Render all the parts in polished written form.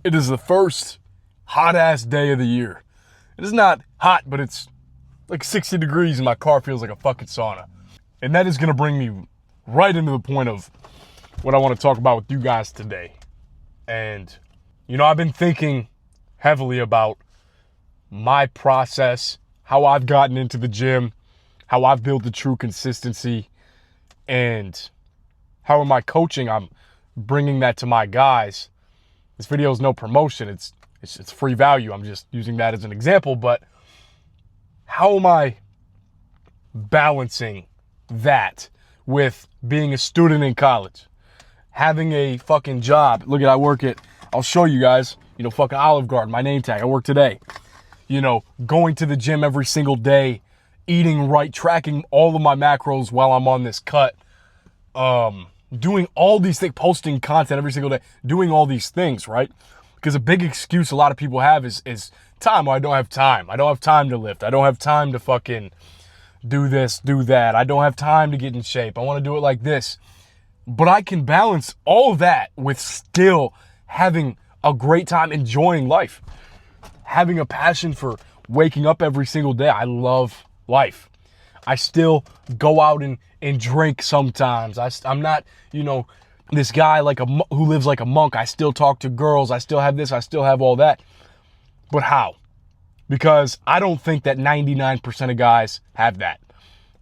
It is the first hot-ass day of the year. It is not hot, but it's like 60 degrees and my car feels like a fucking sauna. And that is going to bring me right into the point of what I want to talk about with you guys today. And, I've been thinking heavily about my process, how I've gotten into the gym, how I've built the true consistency, and how in my coaching I'm bringing that to my guys. This video is no promotion. It's free value. I'm just using that as an example. But how am I balancing that with being a student in college, having a fucking job? Look at, I'll show you guys, fucking Olive Garden, my name tag. I work today. Going to the gym every single day, eating right, tracking all of my macros while I'm on this cut. Doing all these things, posting content every single day, doing all these things, right? Because a big excuse a lot of people have is time. Well, I don't have time. I don't have time to lift. I don't have time to fucking do this, do that. I don't have time to get in shape. I want to do it like this. But I can balance all of that with still having a great time, enjoying life, having a passion for waking up every single day. I love life. I still go out and drink sometimes. I'm not, this guy who lives like a monk. I still talk to girls. I still have this. I still have all that. But how? Because I don't think that 99% of guys have that.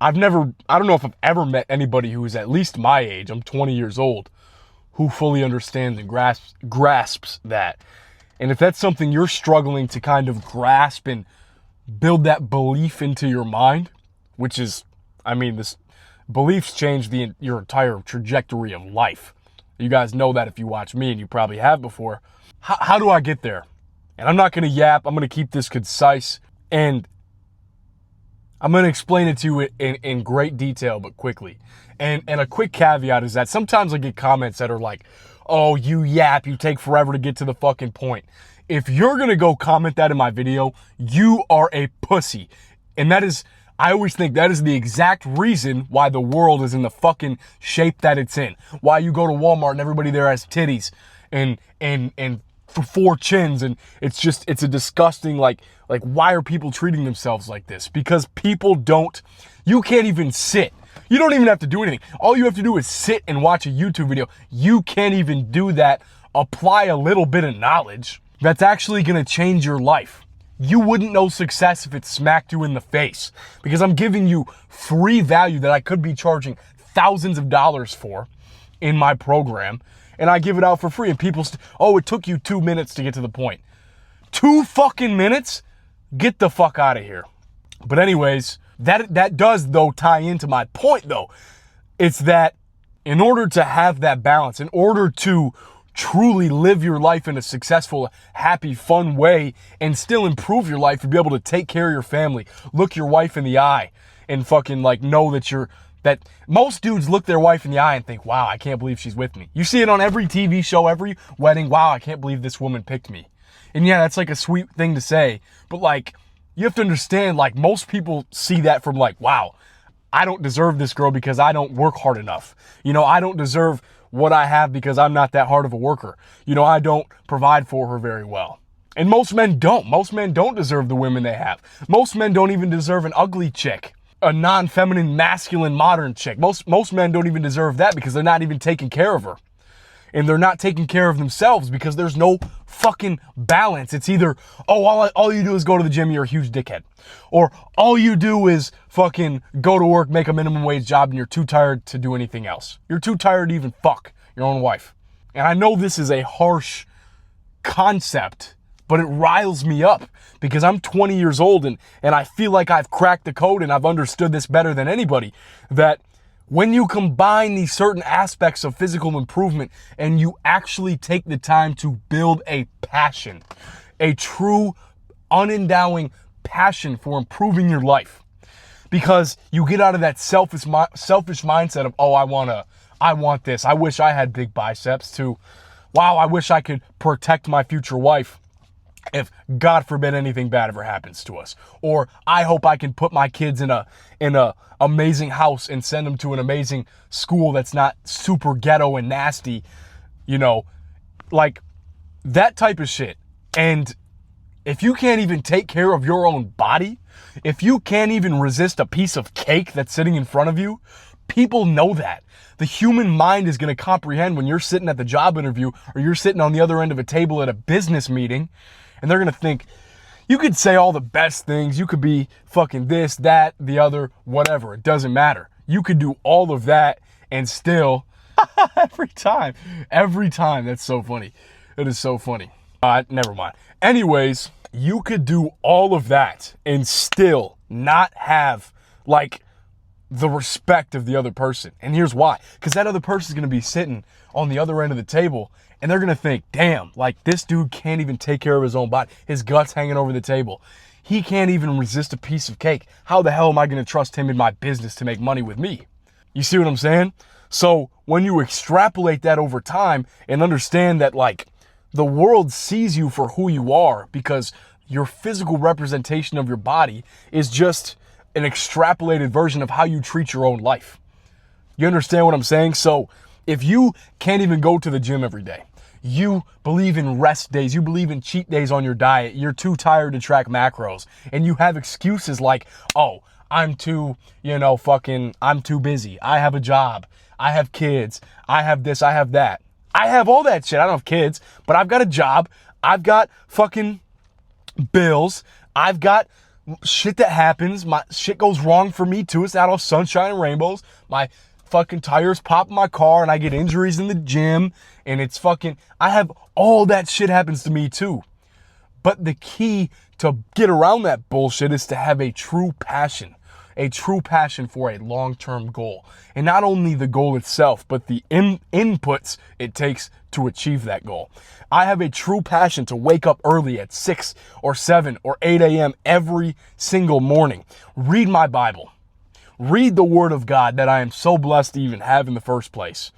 I don't know if I've ever met anybody who is at least my age, I'm 20 years old, who fully understands and grasps that. And if that's something you're struggling to kind of grasp and build that belief into your mind, which is, this beliefs change your entire trajectory of life. You guys know that if you watch me, and you probably have before. How do I get there? And I'm not going to yap. I'm going to keep this concise, and I'm going to explain it to you in great detail, but quickly. And a quick caveat is that sometimes I get comments that are like, oh, you yap, you take forever to get to the fucking point. If you're going to go comment that in my video, you are a pussy. And I always think that is the exact reason why the world is in the fucking shape that it's in. Why you go to Walmart and everybody there has titties and for 4 chins, and it's a disgusting, like why are people treating themselves like this? Because you can't even sit. You don't even have to do anything. All you have to do is sit and watch a YouTube video. You can't even do that. Apply a little bit of knowledge that's actually going to change your life. You wouldn't know success if it smacked you in the face, because I'm giving you free value that I could be charging thousands of dollars for in my program, and I give it out for free. And people it took you 2 minutes to get to the point. 2 fucking minutes? Get the fuck out of here. But anyways, that does though tie into my point though. It's that in order to have that balance, in order to truly live your life in a successful, happy, fun way and still improve your life, to be able to take care of your family, look your wife in the eye and fucking know that most dudes look their wife in the eye and think, wow, I can't believe she's with me. You see it on every TV show, every wedding. Wow, I can't believe this woman picked me. And yeah, that's a sweet thing to say, but you have to understand, most people see that from wow, I don't deserve this girl because I don't work hard enough. I don't deserve what I have because I'm not that hard of a worker. I don't provide for her very well. And most men don't. Most men don't deserve the women they have. Most men don't even deserve an ugly chick, a non-feminine, masculine, modern chick. Most men don't even deserve that because they're not even taking care of her. And they're not taking care of themselves because there's no fucking balance. It's either, all you do is go to the gym, you're a huge dickhead. Or all you do is fucking go to work, make a minimum wage job, and you're too tired to do anything else. You're too tired to even fuck your own wife. And I know this is a harsh concept, but it riles me up because I'm 20 years old and I feel like I've cracked the code and I've understood this better than anybody, that when you combine these certain aspects of physical improvement and you actually take the time to build a passion, a true unendowing passion for improving your life, because you get out of that selfish mindset of, I want this. I wish I had big biceps, to, wow, I wish I could protect my future wife if God forbid anything bad ever happens to us. Or I hope I can put my kids in a amazing house and send them to an amazing school that's not super ghetto and nasty. that type of shit. And if you can't even take care of your own body, if you can't even resist a piece of cake that's sitting in front of you, people know that. The human mind is going to comprehend when you're sitting at the job interview or you're sitting on the other end of a table at a business meeting, and they're going to think, you could say all the best things. You could be fucking this, that, the other, whatever. It doesn't matter. You could do all of that and still, every time. That's so funny. It is so funny. Never mind. Anyways, you could do all of that and still not have, like, the respect of the other person. And here's why. Because that other person is going to be sitting on the other end of the table and they're going to think, damn, like this dude can't even take care of his own body. His gut's hanging over the table. He can't even resist a piece of cake. How the hell am I going to trust him in my business to make money with me? You see what I'm saying? So when you extrapolate that over time and understand that, like, the world sees you for who you are because your physical representation of your body is just an extrapolated version of how you treat your own life. You understand what I'm saying? So if you can't even go to the gym every day, you believe in rest days, you believe in cheat days on your diet, you're too tired to track macros, and you have excuses like, oh, I'm too busy. I have a job. I have kids. I have this. I have that. I have all that shit. I don't have kids, but I've got a job. I've got fucking bills. I've got shit that happens. My shit goes wrong for me too. It's not all sunshine and rainbows. My fucking tires pop in my car and I get injuries in the gym and it's fucking, I have all that shit happens to me too. But the key to get around that bullshit is to have a true passion for a long-term goal. And not only the goal itself, but the inputs it takes to achieve that goal. I have a true passion to wake up early at 6 or 7 or 8 a.m. every single morning. Read my Bible. Read the Word of God that I am so blessed to even have in the first place.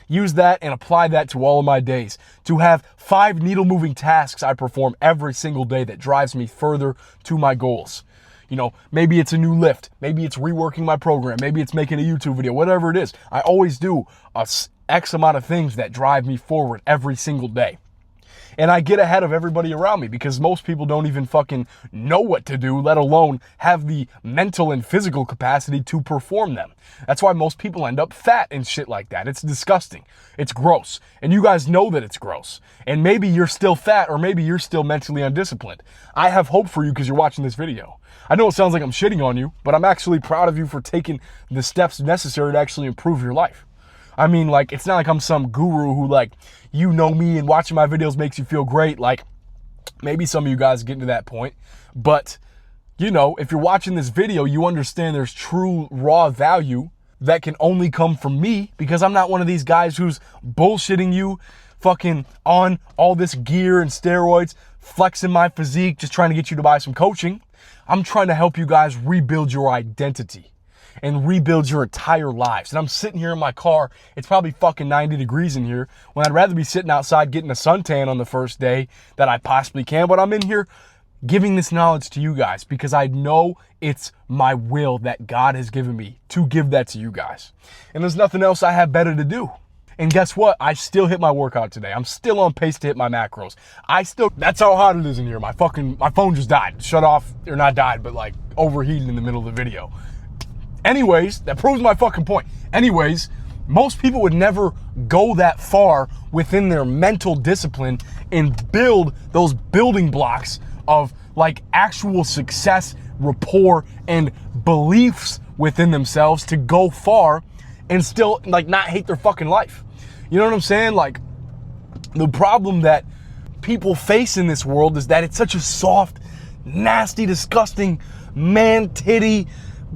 Use that and apply that to all of my days. To have 5 needle-moving tasks I perform every single day that drives me further to my goals. You know, maybe it's a new lift. Maybe it's reworking my program. Maybe it's making a YouTube video, whatever it is. I always do a X amount of things that drive me forward every single day. And I get ahead of everybody around me because most people don't even fucking know what to do, let alone have the mental and physical capacity to perform them. That's why most people end up fat and shit like that. It's disgusting. It's gross. And you guys know that it's gross. And maybe you're still fat or maybe you're still mentally undisciplined. I have hope for you because you're watching this video. I know it sounds like I'm shitting on you, but I'm actually proud of you for taking the steps necessary to actually improve your life. I mean, like, it's not like I'm some guru who, like, you know me and watching my videos makes you feel great. Like, maybe some of you guys get to that point. But, you know, if you're watching this video, you understand there's true raw value that can only come from me because I'm not one of these guys who's bullshitting you, fucking on all this gear and steroids, flexing my physique, just trying to get you to buy some coaching. I'm trying to help you guys rebuild your identity and rebuild your entire lives. And I'm sitting here in my car. It's probably fucking 90 degrees in here when I'd rather be sitting outside getting a suntan on the first day that I possibly can. But I'm in here giving this knowledge to you guys because I know it's my will that God has given me to give that to you guys. And there's nothing else I have better to do. And guess what? I still hit my workout today. I'm still on pace to hit my macros. That's how hot it is in here. My phone just died. Shut off, or not died, but like overheated in the middle of the video. Anyways, that proves my fucking point. Anyways, most people would never go that far within their mental discipline and build those building blocks of like actual success, rapport, and beliefs within themselves to go far and still like not hate their fucking life. You know what I'm saying? Like, the problem that people face in this world is that it's such a soft, nasty, disgusting, man-titty,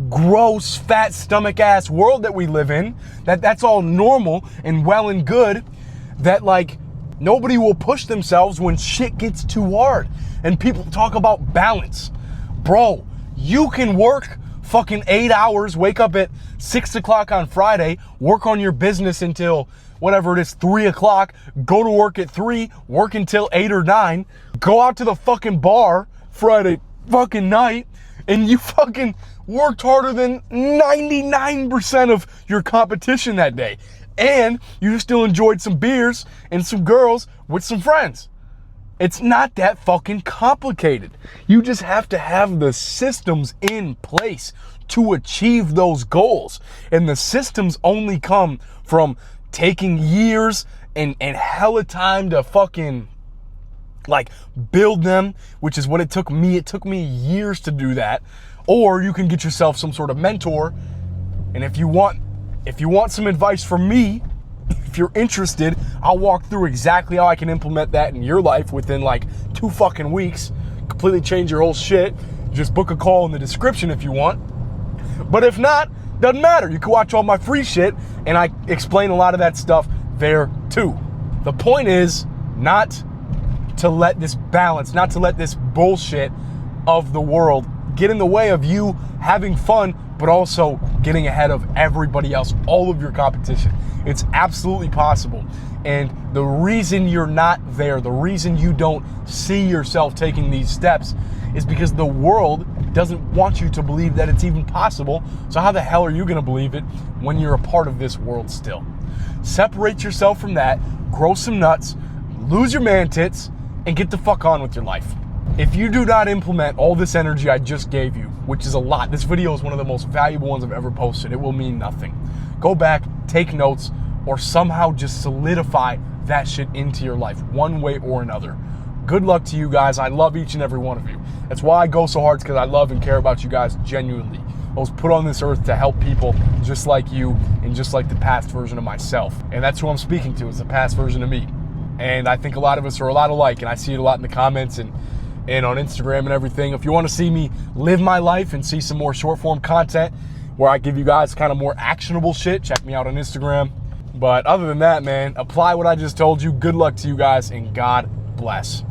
gross, fat stomach ass world that we live in, that's all normal and well and good, that like nobody will push themselves when shit gets too hard. And people talk about balance. Bro, you can work fucking 8 hours, wake up at 6 o'clock on Friday, work on your business until whatever it is, 3 o'clock, go to work at 3, work until 8 or 9, go out to the fucking bar Friday fucking night, and you fucking worked harder than 99% of your competition that day. And you still enjoyed some beers and some girls with some friends. It's not that fucking complicated. You just have to have the systems in place to achieve those goals. And the systems only come from taking years and hella time to fucking like build them, which is what it took me. It took me years to do that. Or you can get yourself some sort of mentor. And if you want some advice from me, if you're interested, I'll walk through exactly how I can implement that in your life within like 2 fucking weeks. Completely change your whole shit. Just book a call in the description if you want. But if not, doesn't matter. You can watch all my free shit and I explain a lot of that stuff there too. The point is not to let this balance, not to let this bullshit of the world get in the way of you having fun, but also getting ahead of everybody else, all of your competition. It's absolutely possible. And the reason you're not there, the reason you don't see yourself taking these steps is because the world doesn't want you to believe that it's even possible. So how the hell are you gonna believe it when you're a part of this world still? Separate yourself from that, grow some nuts, lose your man tits, and get the fuck on with your life. If you do not implement all this energy I just gave you, which is a lot, this video is one of the most valuable ones I've ever posted, it will mean nothing. Go back, take notes, or somehow just solidify that shit into your life, one way or another. Good luck to you guys. I love each and every one of you. That's why I go so hard, because I love and care about you guys genuinely. I was put on this earth to help people just like you and just like the past version of myself. And that's who I'm speaking to, is the past version of me. And I think a lot of us are a lot alike, and I see it a lot in the comments and on Instagram and everything. If you want to see me live my life and see some more short form content where I give you guys kind of more actionable shit, check me out on Instagram. But other than that, man, apply what I just told you. Good luck to you guys, and God bless.